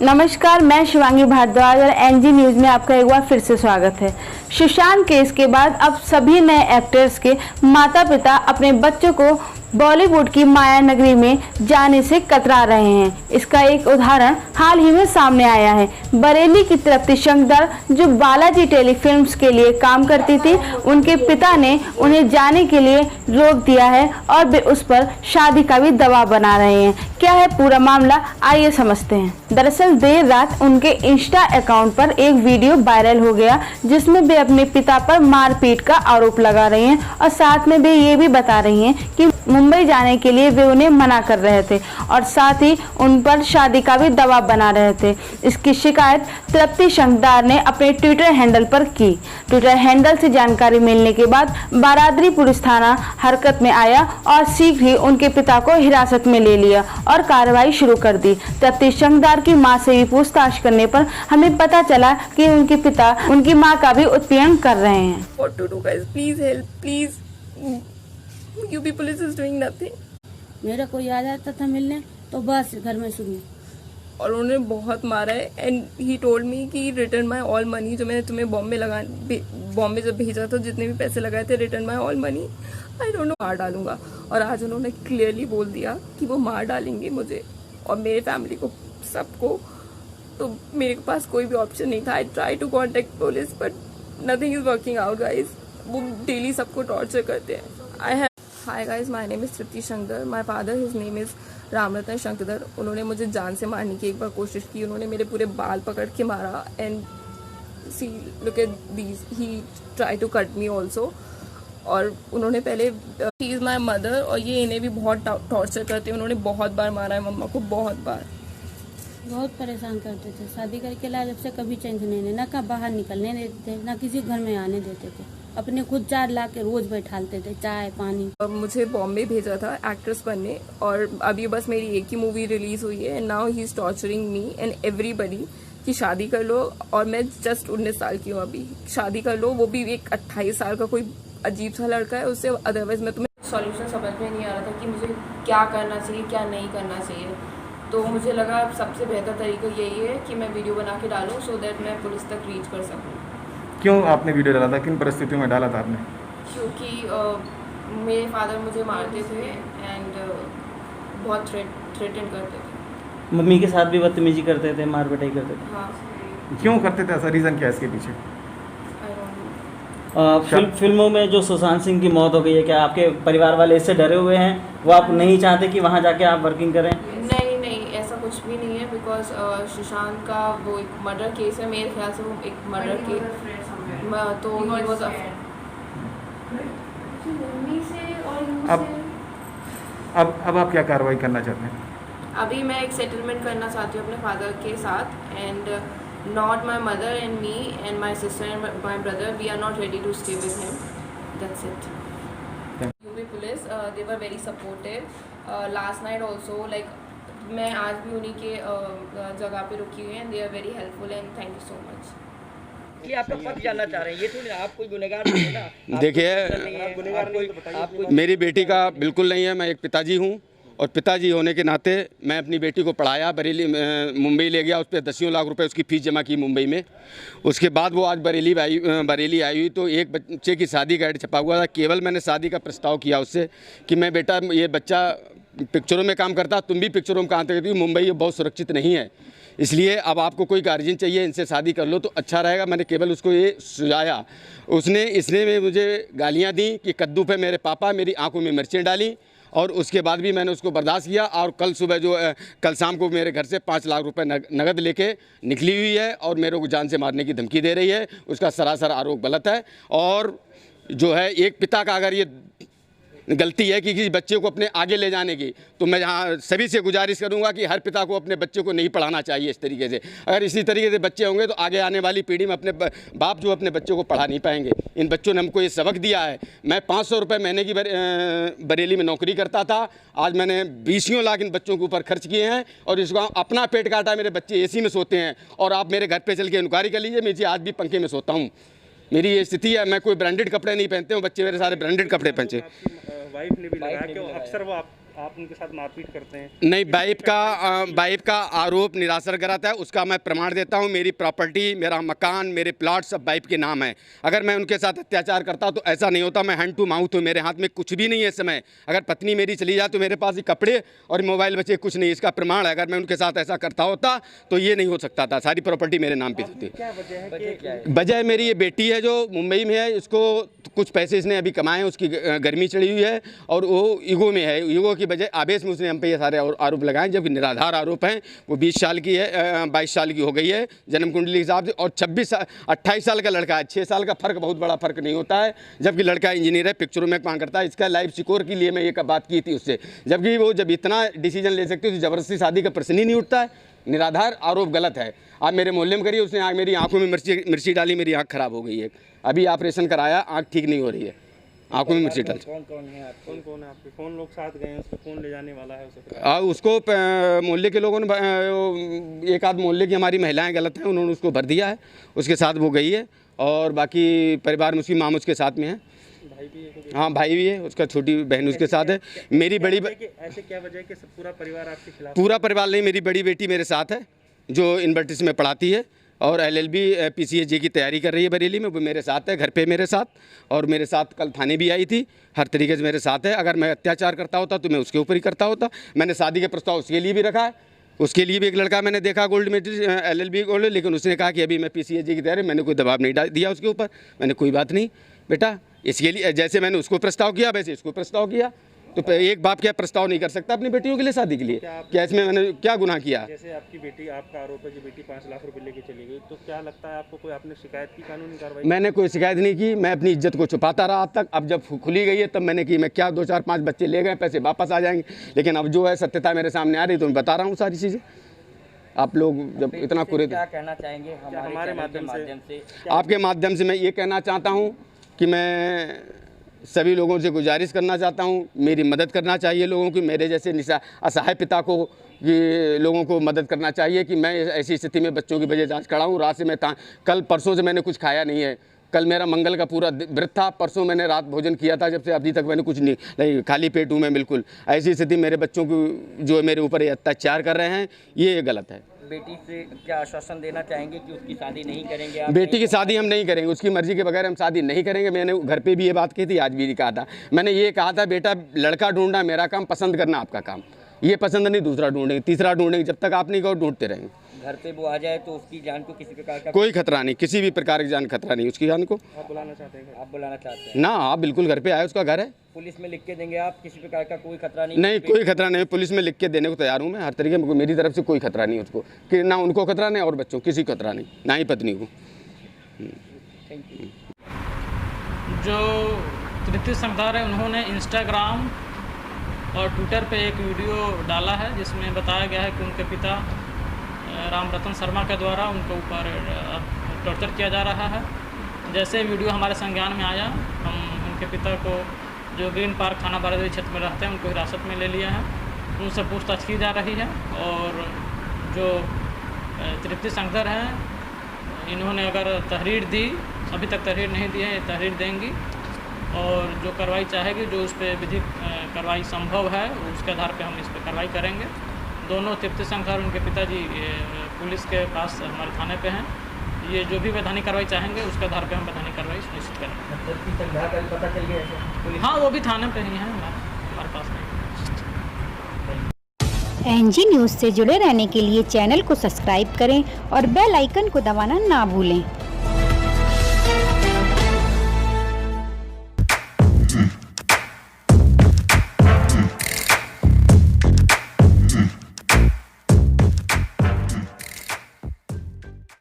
नमस्कार, मैं शिवांगी भारद्वाज और एनजी न्यूज़ में आपका एक बार फिर से स्वागत है। सुशांत केस के बाद अब सभी नए एक्टर्स के माता पिता अपने बच्चों को बॉलीवुड की माया नगरी में जाने से कतरा रहे हैं। इसका एक उदाहरण हाल ही में सामने आया है। बरेली की तृप्ति शंकर, जो बालाजी टेलीफिल्म्स के लिए काम करती थी, उनके पिता ने उन्हें जाने के लिए रोक दिया है और वे उस पर शादी का भी दबाव बना रहे हैं। क्या है पूरा मामला, आइए समझते हैं। दरअसल देर रात उनके इंस्टा अकाउंट पर एक वीडियो वायरल हो गया जिसमें वे अपने पिता पर मारपीट का आरोप लगा रही हैं और साथ में वे ये भी बता रही हैं कि मुंबई जाने के लिए वे उन्हें मना कर रहे थे और साथ ही उन पर शादी का भी दबाव बना रहे थे। इसकी शिकायत तृप्ति शंकर ने अपने ट्विटर हैंडल पर की। ट्विटर हैंडल से जानकारी मिलने के बाद बारादरी पुलिस थाना हरकत में आया और शीघ्र ही उनके पिता को हिरासत में ले लिया और कार्रवाई शुरू कर दी। तृप्ति शंकर की मां से भी पूछताछ करने पर हमें पता चला कि उनके पिता उनकी मां का भी उत्पीड़न कर रहे हैं। What to do, guys? Please help, please. UP police is doing nothing. मेरा कोई आ जाता था मिलने तो बस घर में शुरू और उन्होंने बहुत मारा है एंड ही टोल्ड मी कि रिटर्न माई ऑल मनी, जो मैंने तुम्हें बॉम्बे जब भेजा था, जितने भी पैसे लगाए थे, return my all money. I don't know, मार डालूंगा। और आज उन्होंने क्लियरली बोल दिया कि वो मार डालेंगे मुझे और मेरे फैमिली को, सबको। तो मेरे पास कोई भी ऑप्शन नहीं था। I try to contact police but nothing is working out guys. वो डेली सबको टॉर्चर करते हैं। Hi guys, my name is Tripti Shankar. My father, his name is Ramratan Shankar. उन्होंने मुझे जान से मारने की एक बार कोशिश की। उन्होंने मेरे पूरे बाल पकड़ के मारा and see look at these, he try to cut me also. और उन्होंने पहले, शी इज़ माई मदर, और ये इन्हें भी बहुत टॉर्चर करते हैं। उन्होंने बहुत बार मारा है मम्मा को, बहुत बार। बहुत परेशान करते थे। शादी करके लाए जब से कभी चेंज नहीं देना, ना बाहर निकलने देते थे, ना किसी घर में आने देते थे। अपने खुद 4 ला के रोज बैठालते थे, चाय पानी। मुझे बॉम्बे भेजा था एक्ट्रेस बनने और अभी बस मेरी एक ही मूवी रिलीज हुई है and now he is torturing me and everybody कि शादी कर लो। और मैं जस्ट 19 साल की हूँ अभी। शादी कर लो, वो भी एक 28 साल का कोई अजीब सा लड़का है उससे। अदरवाइज मैं तुम्हें सॉल्यूशन समझ में नहीं आ रहा था कि मुझे क्या करना चाहिए, क्या नहीं करना चाहिए। तो मुझे लगा सबसे बेहतर तरीका यही है कि मैं वीडियो बना के डालूँ सो दैट मैं पुलिस तक रीच कर सकूँ। क्यों आपने वीडियो डाला था, किन परिस्थितियों में डाला था आपने? क्योंकि मेरे फादर मुझे मारते थे एंड बहुत थ्रेटन करते थे। मम्मी के साथ भी बदतमीजी करते थे, मार पिटाई करते थे। हाँ। क्यों करते थे, ऐसा रीज़न क्या है इसके पीछे? फिल्मों में जो सुशांत सिंह की मौत हो गई है, क्या आपके परिवार वाले इससे डरे हुए हैं? वो आप नहीं चाहते कि वहाँ जाके आप वर्किंग करें? नहीं, ऐसा कुछ भी नहीं है। बिकॉज सुशांत का वो एक मर्डर केस है, मेरे ख्याल से वो एक मर्डर केस, तो ही वाज अब आप क्या कार्रवाई करना चाहते हैं? अभी मैं एक सेटलमेंट करना चाहती हूँ अपने फादर के साथ and not my mother and me and my sister and my brother, we are not ready to stay with him, that's it. UP police, they were very supportive. Last night also, like मैं आज भी उन्हीं के जगह पे रुकी हुई है। They are very helpful and thank you so much. कि आपका पक्ष जानना चाह रहे हैं, ये थोड़ी ना आप कोई गुनहगार नहीं है ना। देखिए, मेरी बेटी का बिल्कुल नहीं है। मैं एक पिताजी हूँ और पिताजी होने के नाते मैं अपनी बेटी को पढ़ाया, बरेली मुंबई ले गया, उस पर 10 लाख रुपए उसकी फ़ीस जमा की मुंबई में। उसके बाद वो आज बरेली आई हुई तो एक बच्चे की शादी का ऐड छपा हुआ था। केवल मैंने शादी का प्रस्ताव किया उससे कि मैं, बेटा ये बच्चा पिक्चरों में काम करता, तुम भी पिक्चरों में काम करती हो, मुंबई बहुत सुरक्षित नहीं है, इसलिए अब आपको कोई गार्जियन चाहिए, इनसे शादी कर लो तो अच्छा रहेगा। मैंने केवल उसको ये सुझाया। इसने में मुझे गालियाँ दी कि कद्दू पे मेरे पापा, मेरी आंखों में मिर्चें डाली और उसके बाद भी मैंने उसको बर्दाश्त किया। और कल शाम को मेरे घर से 5 लाख रुपए नगद लेके निकली हुई है और मेरे को जान से मारने की धमकी दे रही है। उसका सरासर आरोप गलत है और जो है एक पिता का अगर ये गलती है कि किसी बच्चे को अपने आगे ले जाने की, तो मैं यहाँ सभी से गुजारिश करूँगा कि हर पिता को अपने बच्चे को नहीं पढ़ाना चाहिए इस तरीके से। अगर इसी तरीके से बच्चे होंगे तो आगे आने वाली पीढ़ी में अपने बाप जो अपने बच्चों को पढ़ा नहीं पाएंगे। इन बच्चों ने हमको ये सबक दिया है। मैं 500 रुपये महीने की बरेली में नौकरी करता था, आज मैंने 20 लाख इन बच्चों के ऊपर खर्च किए हैं और इसको अपना पेट काटा। मेरे बच्चे AC में सोते हैं और आप मेरे घर पर चल के इंक्वायरी कर लीजिए, मैं आज भी पंखे में सोता हूँ। मेरी ये स्थिति है। मैं कोई ब्रांडेड कपड़े नहीं पहनते हूँ, बच्चे मेरे सारे ब्रांडेड कपड़े पहनते। वाइफ ने भी लगाया कि अक्सर वो आप आप उनके साथ मारपीट करते हैं। नहीं, वाइफ का आरोप निरासर कराता है, उसका मैं प्रमाण देता हूँ। मेरी प्रॉपर्टी, मेरा मकान, मेरे प्लॉट सब वाइफ के नाम है। अगर मैं उनके साथ अत्याचार करता तो ऐसा नहीं होता। मैं हैंड टू माउथ हूँ, मेरे हाथ में कुछ भी नहीं है इस समय। अगर पत्नी मेरी चली जाए तो मेरे पास ही कपड़े और मोबाइल बचे, कुछ नहीं। इसका प्रमाण है। अगर मैं उनके साथ ऐसा करता होता तो ये नहीं हो सकता था। सारी प्रॉपर्टी मेरे नाम पे होती। क्या वजह है? वजह मेरी ये बेटी है जो मुंबई में है। इसको कुछ पैसे इसने अभी कमाए हैं, उसकी गर्मी चढ़ी हुई है और वो ईगो में है। ईगो की वजह आवेश में उसने हम पे ये सारे आरोप लगाए, जबकि निराधार आरोप हैं। वो 20 साल की है, 22 साल की हो गई है जन्म कुंडली के हिसाब से, और 28 साल का लड़का है। 6 साल का फर्क बहुत बड़ा फर्क नहीं होता है। जबकि लड़का इंजीनियर है, पिक्चरों में काम करता है। इसका लाइफ सिक्योर के लिए मैं ये बात की थी उससे, जबकि वो जब इतना डिसीजन ले सकती है तो ज़बरदस्ती शादी का प्रश्न ही नहीं उठता है। निराधार आरोप गलत है। आप मेरे मोहल्ले में करिए, उसने आग मेरी आंखों में मिर्ची डाली, मेरी आंख खराब हो गई है। अभी ऑपरेशन कराया, आंख ठीक नहीं हो रही है, आंखों में मिर्ची डाल। कौन है आपके? कौन लोग साथ गए हैं? उसको कौन ले जाने वाला है उसको मोहल्ले के लोगों ने, एक आध मोहल्ले की हमारी महिलाएं गलत हैं, उन्होंने उसको भर दिया है, उसके साथ वो गई है। और बाकी परिवार में उसकी माम उसके साथ में है। भाई भी है? हाँ, भाई भी है, उसका छोटी बहन उसके साथ है। मेरी बड़ी ऐसे क्या वजह है कि पूरा परिवार आपके खिलाफ? पूरा परिवार नहीं, मेरी बड़ी बेटी मेरे साथ है जो यूनिवर्सिटी में पढ़ाती है और LLB PCSJ की तैयारी कर रही है बरेली में। वो मेरे साथ है, घर पे मेरे साथ, और मेरे साथ कल थाने भी आई थी। हर तरीके से मेरे साथ है। अगर मैं अत्याचार करता होता तो मैं उसके ऊपर ही करता होता। मैंने शादी का प्रस्ताव उसके लिए भी रखा है। उसके लिए भी एक लड़का मैंने देखा गोल्ड मेडल, LLB गोल्ड, लेकिन उसने कहा कि अभी मैं PCSJ की तैयारी। मैंने कोई दबाव नहीं दिया उसके ऊपर। मैंने कोई बात नहीं बेटा, इसके लिए जैसे मैंने उसको प्रस्ताव किया वैसे इसको प्रस्ताव किया। तो एक बाप क्या प्रस्ताव नहीं कर सकता अपनी बेटियों के लिए शादी के लिए? क्या इसमें मैंने क्या गुनाह किया? जैसे आपकी बेटी, आपका आरोप है कि बेटी 5 लाख रुपए लेके चली गई, तो क्या लगता है आपको कोई आपने शिकायत की, कानूनी कार्रवाई? मैंने कोई शिकायत नहीं की। मैं अपनी इज्जत को छुपाता रहा आज तक। अब जब खुली गई है तब मैंने की। मैं क्या 2 4 5 बच्चे ले गए, पैसे वापस आ जाएंगे, लेकिन अब जो है सत्यता मेरे सामने आ रही तो मैं बता रहा हूँ सारी चीज़ें। आप लोग जब इतना कुरे, क्या कहना चाहेंगे हमारे माध्यम से? आपके माध्यम से मैं ये कहना चाहता हूँ कि मैं सभी लोगों से गुजारिश करना चाहता हूँ, मेरी मदद करना चाहिए लोगों की। मेरे जैसे असहाय पिता को, ये लोगों को मदद करना चाहिए कि मैं ऐसी स्थिति में बच्चों की वजह जांच खड़ा हूँ। रात से मैं कल परसों से मैंने कुछ खाया नहीं है। कल मेरा मंगल का पूरा व्रत था। परसों मैंने रात भोजन किया था, जब से अभी तक मैंने कुछ नहीं, खाली पेट हूँ मैं बिल्कुल। ऐसी स्थिति मेरे बच्चों को जो मेरे ऊपर अत्याचार कर रहे हैं, ये गलत है। बेटी से क्या आश्वासन देना चाहेंगे कि उसकी शादी नहीं करेंगे आप? बेटी की शादी हम नहीं करेंगे, उसकी मर्जी के बगैर हम शादी नहीं करेंगे। मैंने घर पे भी ये बात की थी, आज भी कहा था। मैंने ये कहा था, बेटा लड़का ढूंढना मेरा काम, पसंद करना आपका काम। ये पसंद नहीं, दूसरा ढूंढेंगे, तीसरा ढूंढेंगे। जब तक आप नहीं कहो ढूंढते रहेंगे। घर पे वो आ जाए तो उसकी जान को किसी प्रकार का कोई खतरा नहीं, किसी भी प्रकार की जान खतरा नहीं उसकी जान को। आप बुलाना चाहते हैं? आप बुलाना चाहते हैं ना? आप बिल्कुल घर पे आए, उसका घर है। पुलिस में लिख के देंगे आप? किसी प्रकार का कोई खतरा नहीं? नहीं, कोई खतरा नहीं। पुलिस में लिख के देने को तैयार हूँ मैं हर तरीके में। मेरी तरफ से कोई खतरा नहीं उसको, कि ना उनको खतरा नहीं और बच्चों किसी खतरा नहीं, ना ही पत्नी को। Thank you. जो तृतीय संगदार है, उन्होंने इंस्टाग्राम और ट्विटर पे एक वीडियो डाला है जिसमें बताया गया है कि उनके पिता राम रतन शर्मा के द्वारा उनके ऊपर टॉर्चर किया जा रहा है। जैसे वीडियो हमारे संज्ञान में आया, हम उनके पिता को, जो ग्रीन पार्क थाना बारादरी क्षेत्र में रहते हैं, उनको हिरासत में ले लिया है। उनसे पूछताछ की जा रही है। और जो तृप्ति संगदर हैं, इन्होंने अगर तहरीर दी, अभी तक तहरीर नहीं दी है, तहरीर देंगी और जो कार्रवाई चाहेगी, जो उस पर विधिक कार्रवाई संभव है, उसके आधार पर हम इस पर कार्रवाई करेंगे। दोनों तृप्ति संगदर, उनके पिताजी पुलिस के पास हमारे थाने पे हैं। ये जो भी वैधानिक कार्रवाई चाहेंगे उसके आधार पे हम वैधानिक कार्रवाई सुनिश्चित करेंगे। पता चल गया? हाँ, वो भी थाने पे ही हैं, हमारे पास नहीं। एनजी न्यूज़ से जुड़े रहने के लिए चैनल को सब्सक्राइब करें और बेल आइकन को दबाना ना भूलें।